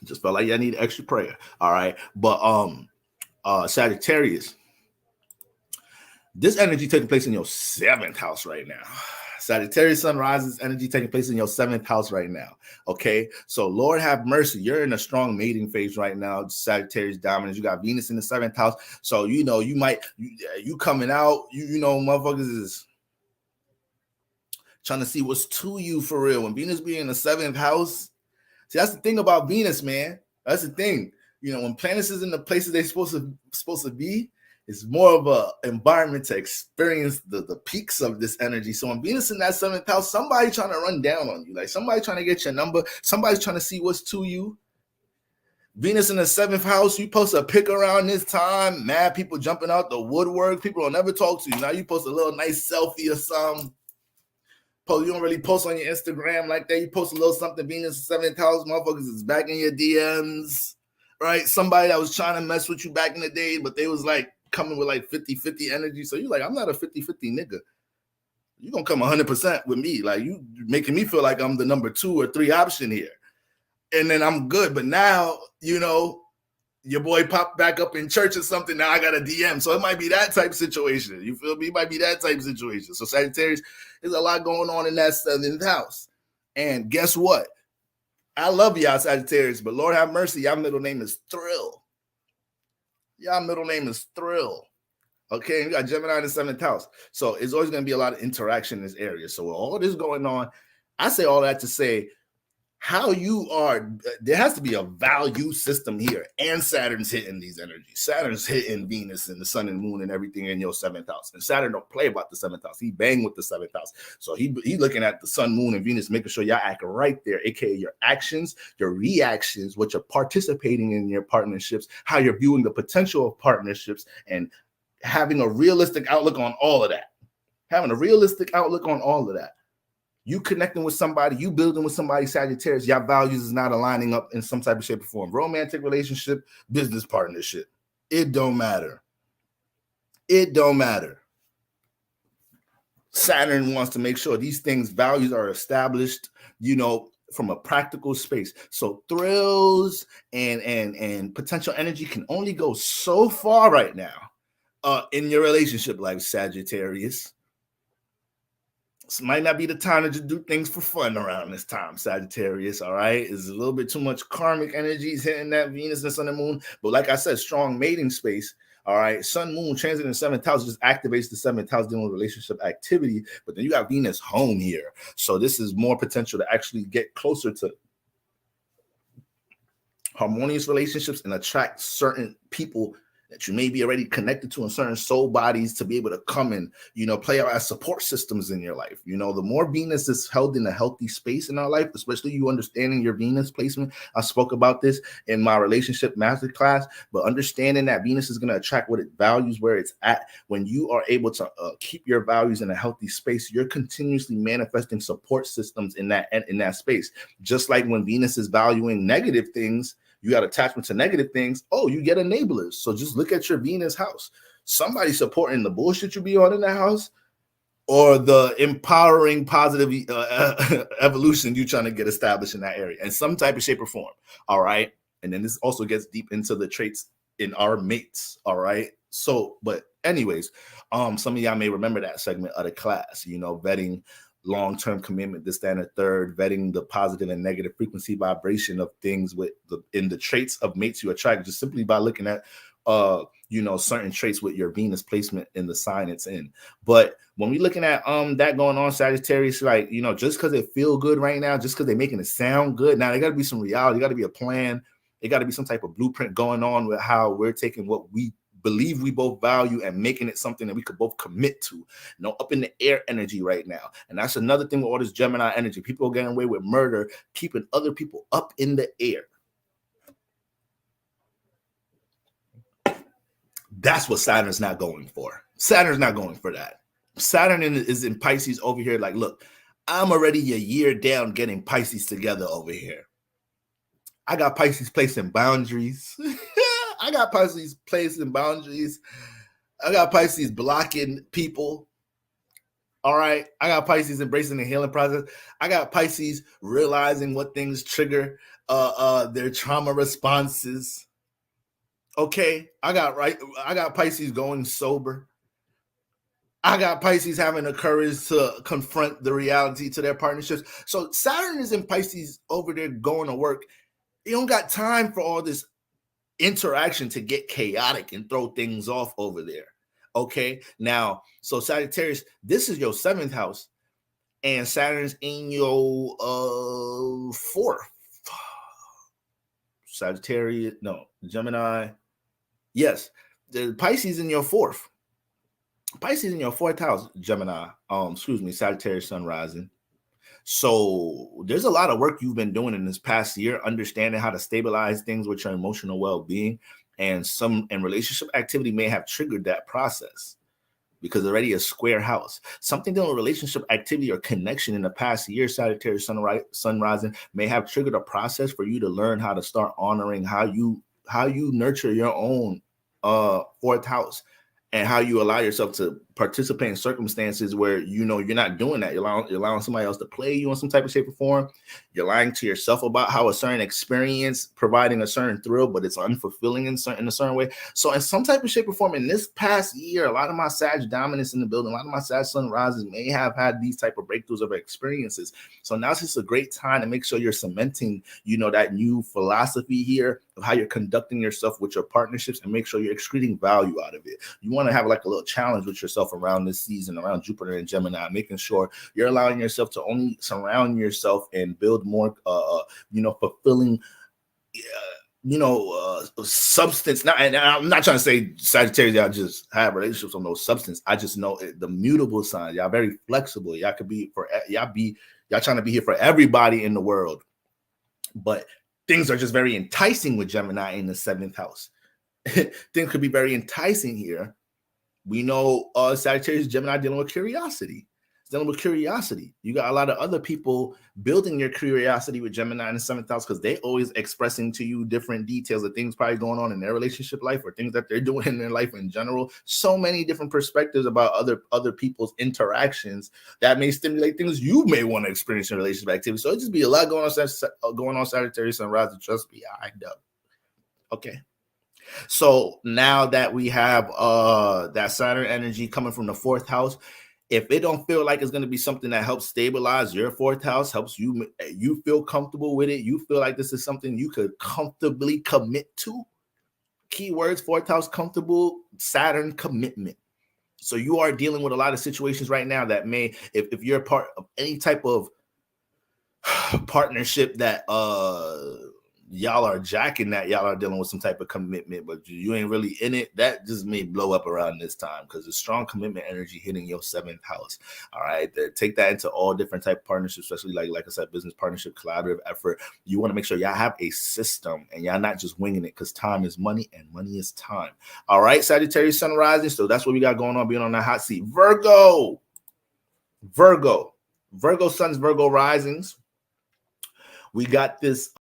Just felt like I need extra prayer. All right. But Sagittarius, this energy taking place in your 7th house right now. Sagittarius sun rises energy taking place in your 7th house right now. Okay, so Lord have mercy. You're in a strong mating phase right now. Sagittarius dominance. You got Venus in the 7th house. So you know you might you coming out. You know motherfuckers is trying to see what's to you for real. When Venus be in the 7th house, see that's the thing about Venus, man. That's the thing. You know when planets is in the places they're supposed to be. It's more of a environment to experience the peaks of this energy. So when Venus in that 7th house, somebody trying to run down on you, like somebody trying to get your number, somebody's trying to see what's to you. Venus in the 7th house, you post a pic around this time, mad people jumping out the woodwork, people will never talk to you. Now you post a little nice selfie or something. You don't really post on your Instagram like that. You post a little something, Venus 7th house, motherfuckers is back in your DMs, right? Somebody that was trying to mess with you back in the day, but they was like, coming with like 50-50 energy. So you're like, I'm not a 50-50 nigga. You're going to come 100% with me. Like you making me feel like I'm the number 2 or 3 option here. And then I'm good. But now, you know, your boy popped back up in church or something. Now I got a DM. So it might be that type of situation. You feel me? It might be that type of situation. So Sagittarius, there's a lot going on in that 7th house. And guess what? I love y'all Sagittarius, but Lord have mercy. Y'all middle name is Thrill. Y'all middle name is Thrill. Okay, and you got Gemini in the 7th house. So it's always going to be a lot of interaction in this area. So with all this going on, I say all that to say how you are, there has to be a value system here. And Saturn's hitting these energies. Saturn's hitting Venus and the sun and moon and everything in your 7th house. And Saturn don't play about the 7th house. He bang with the 7th house. So he looking at the sun, moon, and Venus, making sure y'all act right there, aka your actions, your reactions, what you're participating in your partnerships, how you're viewing the potential of partnerships, and having a realistic outlook on all of that. Having a realistic outlook on all of that. You connecting with somebody, you building with somebody, Sagittarius, your values is not aligning up in some type of shape or form. Romantic relationship, business partnership. It don't matter. It don't matter. Saturn wants to make sure these things, values are established, you know, from a practical space. So thrills and potential energy can only go so far right now in your relationship life, Sagittarius. This might not be the time to just do things for fun around this time, Sagittarius, all right? It's a little bit too much karmic energies hitting that Venus and sun and moon. But like I said, strong mating space, all right? Sun, moon, transit in the 7th house just activates the 7th house dealing with relationship activity. But then you got Venus home here. So this is more potential to actually get closer to harmonious relationships and attract certain people that you may be already connected to in certain soul bodies to be able to come and, you know, play out as support systems in your life. You know, the more Venus is held in a healthy space in our life, especially you understanding your Venus placement. I spoke about this in my relationship masterclass, but understanding that Venus is going to attract what it values, where it's at. When you are able to keep your values in a healthy space, you're continuously manifesting support systems in that space. Just like when Venus is valuing negative things, you got attachment to negative things. Oh, you get enablers. So just look at your Venus house. Somebody supporting the bullshit you be on in that house, or the empowering positive evolution you trying to get established in that area in some type of shape or form. All right. And then this also gets deep into the traits in our mates. All right. So, but anyways, some of y'all may remember that segment of the class, you know, vetting long-term commitment, this, that, and the third, vetting the positive and negative frequency vibration of things in the traits of mates you attract, just simply by looking at you know, certain traits with your Venus placement in the sign it's in. But when we're looking at that going on, Sagittarius, like, you know, just because it feel good right now, just because they're making it sound good, now there got to be some reality, got to be a plan, it got to be some type of blueprint going on with how we're taking what we believe we both value and making it something that we could both commit to. You know, up in the air energy right now. And that's another thing with all this Gemini energy. People are getting away with murder, keeping other people up in the air. That's what Saturn's not going for. Saturn's not going for that. Saturn is in Pisces over here like, look, I'm already a year down getting Pisces together over here. I got Pisces placing boundaries. I got Pisces placing boundaries. I got Pisces blocking people. All right. I got Pisces embracing the healing process. I got Pisces realizing what things trigger their trauma responses. Okay. I got Pisces going sober. I got Pisces having the courage to confront the reality to their partnerships. So Saturn is in Pisces over there going to work. You don't got time for all this interaction to get chaotic and throw things off over there. Okay. Now, so Sagittarius, this is your 7th house, and Saturn's in your 4th. Sagittarius, no, Gemini. Yes, the Pisces in your 4th. Pisces in your 4th house, Gemini. Sagittarius sun rising. So there's a lot of work you've been doing in this past year, understanding how to stabilize things with your emotional well-being, and relationship activity may have triggered that process because already a square house. Something dealing with relationship activity or connection in the past year, Sagittarius sun rising, may have triggered a process for you to learn how to start honoring how you nurture your own 4th house, and how you allow yourself to participate in circumstances where you're not doing that. You're allowing somebody else to play you in some type of shape or form. You're lying to yourself about how a certain experience providing a certain thrill, but it's unfulfilling in a certain way. So in some type of shape or form, in this past year, a lot of my Sag dominance in the building, a lot of my Sag sun rises may have had these type of breakthroughs of experiences. So now's just a great time to make sure you're cementing, that new philosophy here of how you're conducting yourself with your partnerships, and make sure you're excreting value out of it. You want to have like a little challenge with yourself around this season, around Jupiter and Gemini, making sure you're allowing yourself to only surround yourself and build more, fulfilling, substance. Now, and I'm not trying to say Sagittarius, y'all just have relationships on no substance. I just know the mutable sign. Y'all very flexible. Y'all could be y'all trying to be here for everybody in the world, but things are just very enticing with Gemini in the 7th house. Things could be very enticing here. We know Sagittarius, Gemini dealing with curiosity. It's dealing with curiosity. You got a lot of other people building your curiosity with Gemini in the 7th house, because they always expressing to you different details of things probably going on in their relationship life, or things that they're doing in their life in general. So many different perspectives about other people's interactions that may stimulate things you may want to experience in relationship activity. So it just be a lot going on Sagittarius and Rising. Just behind up. Okay. So now that we have that Saturn energy coming from the 4th house, if it don't feel like it's going to be something that helps stabilize your 4th house, helps you feel comfortable with it, you feel like this is something you could comfortably commit to. Keywords: 4th house, comfortable, Saturn, commitment. So you are dealing with a lot of situations right now that may, if you're a part of any type of partnership that y'all are jacking, that y'all are dealing with some type of commitment, but you ain't really in it, that just may blow up around this time, because there's strong commitment energy hitting your 7th house. All right, take that into all different type of partnerships, especially like I said, business partnership, collaborative effort. You want to make sure y'all have a system and y'all not just winging it, because time is money and money is time. All right, Sagittarius sun rising. So that's what we got going on, being on that hot seat. Virgo suns, Virgo risings. We got this